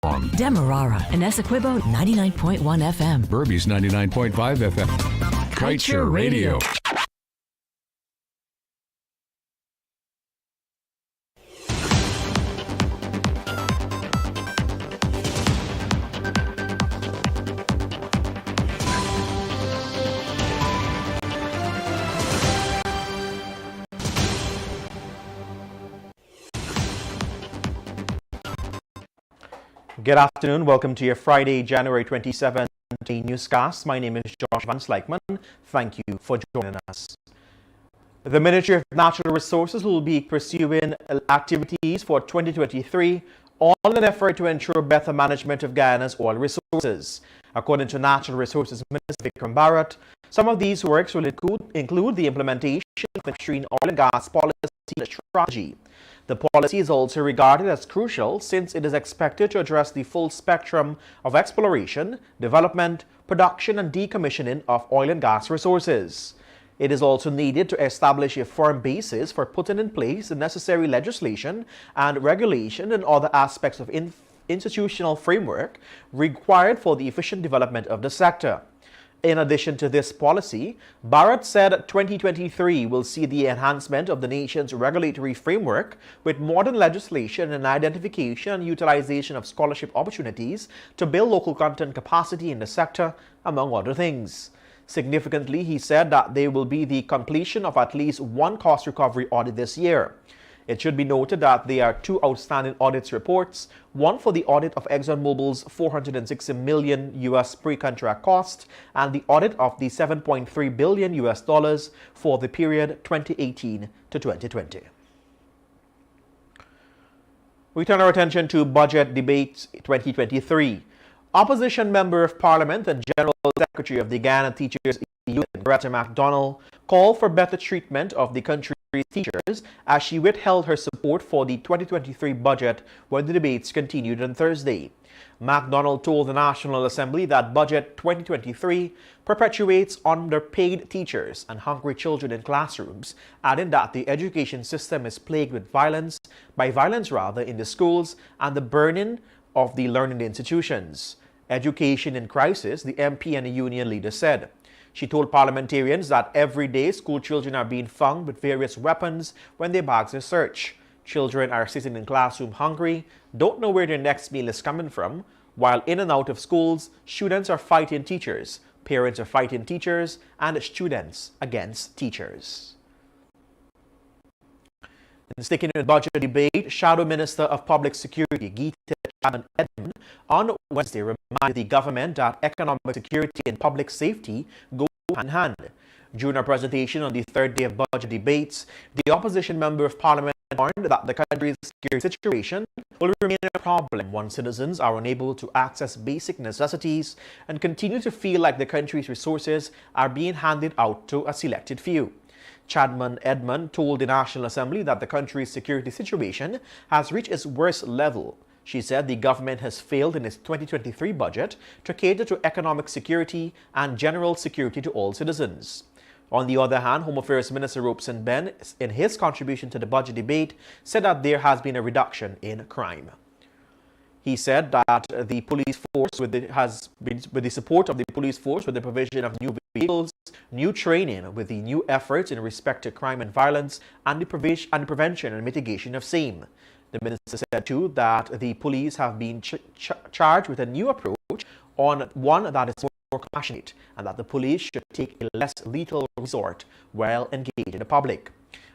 Demerara and Essequibo 99.1 FM. Burby's 99.5 FM. Kaieteur Radio. Good afternoon. Welcome to your Friday, January 27th newscast. My name is Josh Van Slykeman. Thank you for joining us. The Ministry of Natural Resources will be pursuing activities for 2023, all in an effort to ensure better management of Guyana's oil resources. According to Natural Resources Minister Vikram Bharat, some of these works will include the implementation of the extreme oil and gas policy strategy. The policy is also regarded as crucial since it is expected to address the full spectrum of exploration, development, production and decommissioning of oil and gas resources. It is also needed to establish a firm basis for putting in place the necessary legislation and regulation and other aspects of institutional framework required for the efficient development of the sector. In addition to this policy, Bharat said 2023 will see the enhancement of the nation's regulatory framework with modern legislation and identification and utilization of scholarship opportunities to build local content capacity in the sector, among other things. Significantly, he said that there will be the completion of at least one cost recovery audit this year. It should be noted that there are two outstanding audits reports, one for the audit of ExxonMobil's $460 million US pre-contract cost and the audit of the $7.3 billion US dollars for the period 2018 to 2020. We turn our attention to budget debates 2023. Opposition Member of Parliament and General Secretary of the Guyana Teachers Union, Greta MacDonald, called for better treatment of the country's teachers as she withheld her support for the 2023 budget when the debates continued on Thursday. MacDonald told the National Assembly that Budget 2023 perpetuates underpaid teachers and hungry children in classrooms, adding that the education system is plagued with violence in the schools and the burning of the learning institutions. Education in crisis, the MP and the union leader said. She told parliamentarians that every day school children are being found with various weapons when their bags are searched. Children are sitting in classroom hungry, don't know where their next meal is coming from, while in and out of schools, students are fighting teachers, parents are fighting teachers, and students against teachers. And sticking with budget debate, Shadow Minister of Public Security, Kaieteur Edmund, on Wednesday reminded the government that economic security and public safety go hand in hand. During a presentation on the third day of budget debates, the opposition member of parliament warned that the country's security situation will remain a problem once citizens are unable to access basic necessities and continue to feel like the country's resources are being handed out to a selected few. Chadman Edmund told the National Assembly that the country's security situation has reached its worst level. She said the government has failed in its 2023 budget to cater to economic security and general security to all citizens. On the other hand, Home Affairs Minister Robeson Ben, in his contribution to the budget debate, said that there has been a reduction in crime. He said that the police force, with the support of the police force, with the provision of new vehicles, new training, with the new efforts in respect to crime and violence, and the prevention and mitigation of same. The minister said too that the police have been charged with a new approach on one that is more compassionate, and that the police should take a less lethal resort while engaging the public.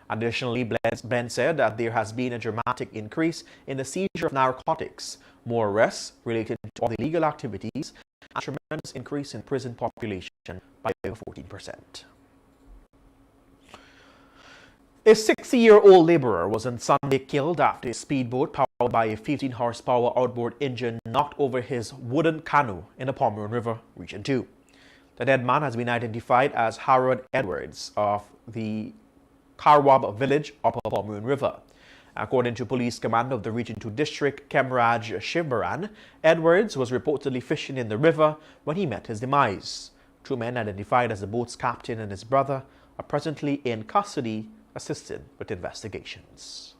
Additionally, Ben said that there has been a dramatic increase in the seizure of narcotics, more arrests related to all illegal activities, and a tremendous increase in prison population by over 14%. A 60-year-old laborer was on Sunday killed after a speedboat powered by a 15-horsepower outboard engine knocked over his wooden canoe in the Pomeroon River, Region 2. The dead man has been identified as Harold Edwards of the Karwab village, Upper Pomeroon River. According to Police Commander of the Region 2 District, Kemraj Shivbaran, Edwards was reportedly fishing in the river when he met his demise. Two men identified as the boat's captain and his brother are presently in custody assisting with investigations.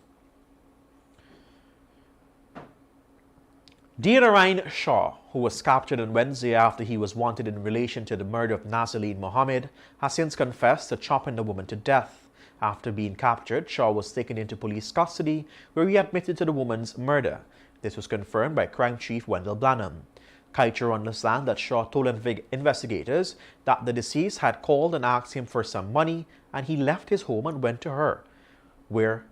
Deanarine Shaw, who was captured on Wednesday after he was wanted in relation to the murder of Nazaleen Mohammed, has since confessed to chopping the woman to death. After being captured, Shaw was taken into police custody, where he admitted to the woman's murder. This was confirmed by Crime Chief Wendell Blanham. Kaieteur understands that Shaw told investigators that the deceased had called and asked him for some money, and he left his home and went to her, where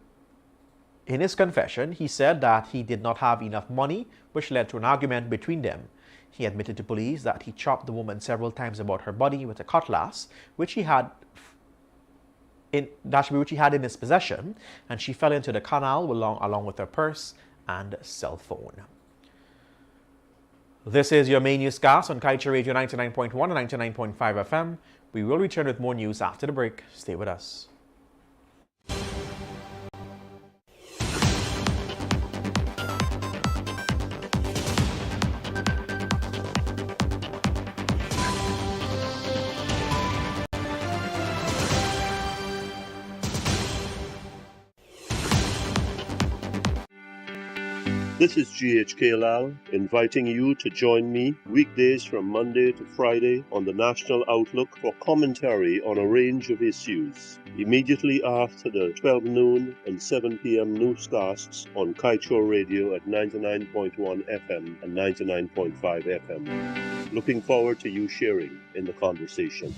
in his confession, he said that he did not have enough money, which led to an argument between them. He admitted to police that he chopped the woman several times about her body with a cutlass, which he had in his possession, and she fell into the canal along with her purse and cell phone. This is your main newscast on Kaieteur Radio 99.1 and 99.5 FM. We will return with more news after the break. Stay with us. This is GHK Lal inviting you to join me weekdays from Monday to Friday on the National Outlook for commentary on a range of issues, immediately after the 12 noon and 7 p.m. newscasts on Kaieteur Radio at 99.1 FM and 99.5 FM. Looking forward to you sharing in the conversation.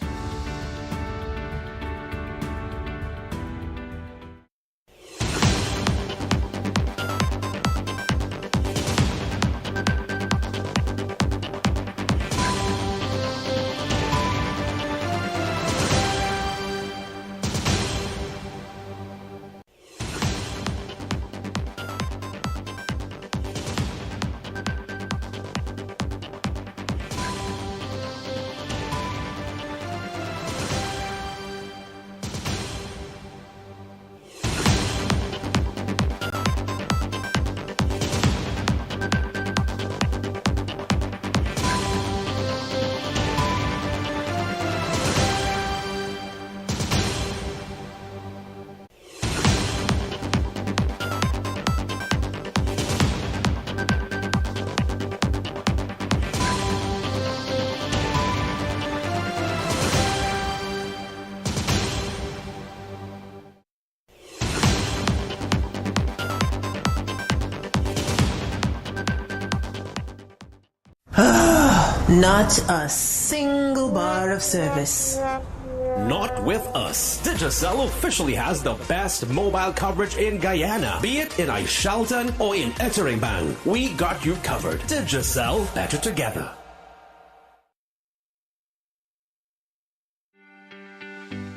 Not a single bar of service. Not with us. Digicel officially has the best mobile coverage in Guyana. Be it in Aishalton or in Etteringban, we got you covered. Digicel, better together.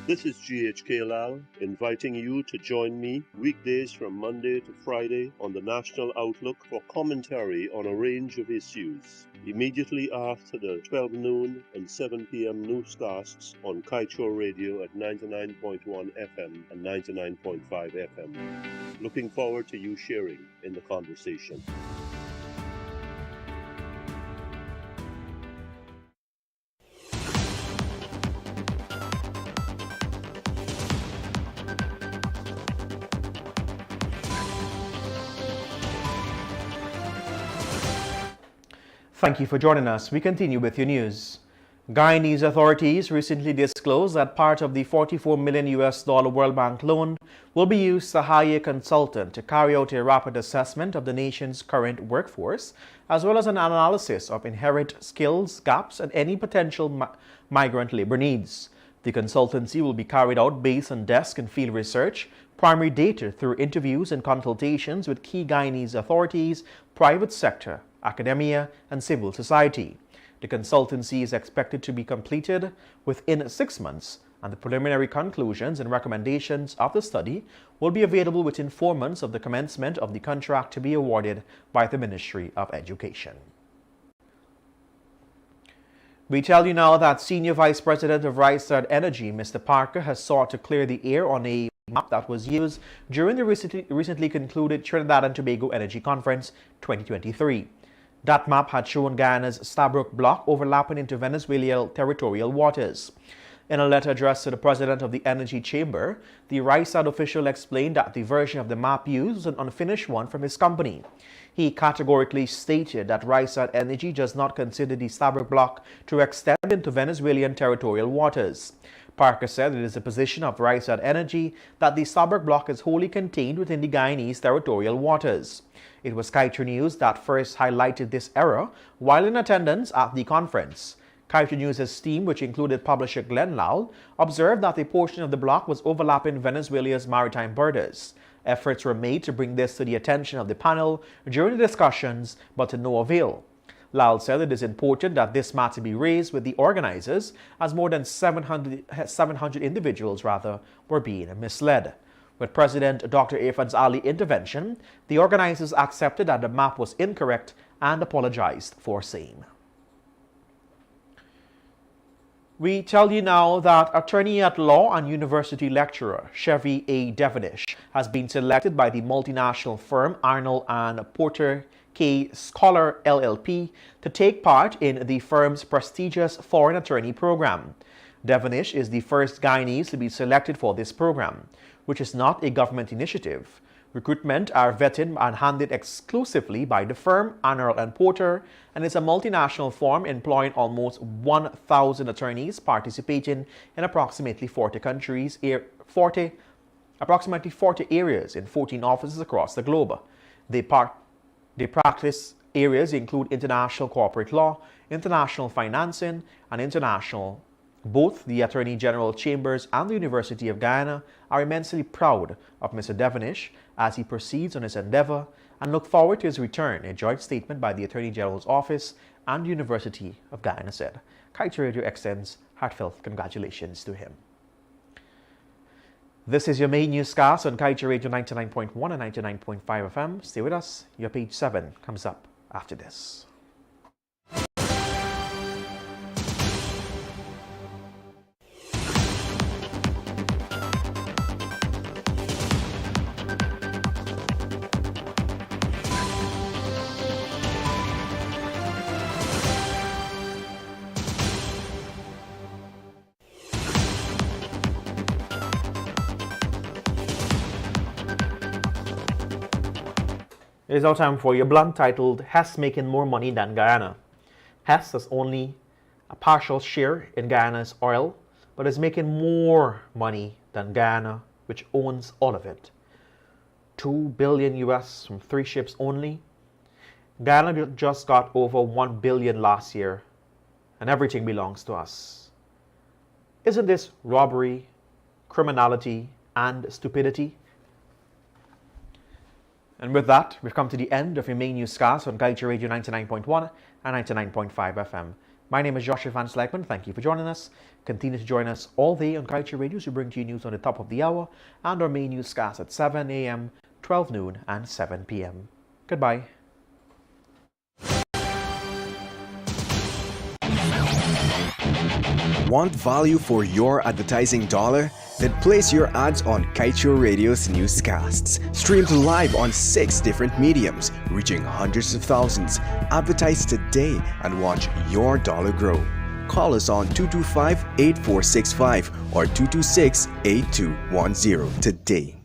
This is GHK Lal inviting you to join me weekdays from Monday to Friday on the National Outlook for commentary on a range of issues, immediately after the 12 noon and 7 p.m. newscasts on Kaieteur Radio at 99.1 FM and 99.5 FM. Looking forward to you sharing in the conversation. Thank you for joining us. We continue with your news. Guyanese authorities recently disclosed that part of the $44 million World Bank loan will be used to hire a consultant to carry out a rapid assessment of the nation's current workforce, as well as an analysis of inherent skills gaps and any potential migrant labor needs. The consultancy will be carried out based on desk and field research, primary data through interviews and consultations with key Guyanese authorities, private sector, academia, and civil society. The consultancy is expected to be completed within 6 months, and the preliminary conclusions and recommendations of the study will be available within 4 months of the commencement of the contract to be awarded by the Ministry of Education. We tell you now that Senior Vice President of Rystad Energy, Mr. Parker, has sought to clear the air on a map that was used during the recently concluded Trinidad and Tobago Energy Conference 2023. That map had shown Guyana's Stabroek block overlapping into Venezuelan territorial waters. In a letter addressed to the president of the Energy Chamber, the Rystad official explained that the version of the map used was an unfinished one from his company. He categorically stated that Rystad Energy does not consider the Stabroek Block to extend into Venezuelan territorial waters. Parker said it is the position of Rystad Energy that the Stabroek Block is wholly contained within the Guyanese territorial waters. It was Kaieteur News that first highlighted this error while in attendance at the conference. Kaieteur News' team, which included publisher Glenn Lowell, observed that a portion of the block was overlapping Venezuela's maritime borders. Efforts were made to bring this to the attention of the panel during the discussions, but to no avail. Lowell said it is important that this matter be raised with the organizers, as more than 700 individuals were being misled. With President Dr. Irfan's Ali intervention, the organizers accepted that the map was incorrect and apologized for same. We tell you now that attorney at law and university lecturer Chevy A. Devonish has been selected by the multinational firm Arnold and Porter K. Scholar LLP to take part in the firm's prestigious foreign attorney program. Devonish is the first Guyanese to be selected for this program, which is not a government initiative. Recruitment are vetted and handled exclusively by the firm Arnold and Porter, and is a multinational firm employing almost 1,000 attorneys participating in approximately 40 areas in 14 offices across the globe. They practice areas include international corporate law, international financing, and international. Both the Attorney General Chambers and the University of Guyana are immensely proud of Mr. Devonish as he proceeds on his endeavor and look forward to his return, a joint statement by the Attorney General's Office and the University of Guyana said. Kaieteur Radio extends heartfelt congratulations to him. This is your main newscast on Kaieteur Radio 99.1 and 99.5 FM. Stay with us. Your page 7 comes up after this. It is our time for your blunt titled Hess Making More Money Than Guyana. Hess has only a partial share in Guyana's oil, but is making more money than Guyana, which owns all of it. $2 billion US from 3 ships only. Guyana just got over $1 billion last year, and everything belongs to us. Isn't this robbery, criminality, and stupidity? And with that, we've come to the end of your main newscast on Kaieteur Radio 99.1 and 99.5 FM. My name is Joshua Van Slijkman. Thank you for joining us. Continue to join us all day on Kaieteur Radio to bring to you news on the top of the hour and our main newscast at 7 a.m., 12 noon, and 7 p.m. Goodbye. Want value for your advertising dollar? Then place your ads on Kaieteur Radio's newscasts. Streamed live on 6 different mediums, reaching hundreds of thousands. Advertise today and watch your dollar grow. Call us on 225-8465 or 226-8210 today.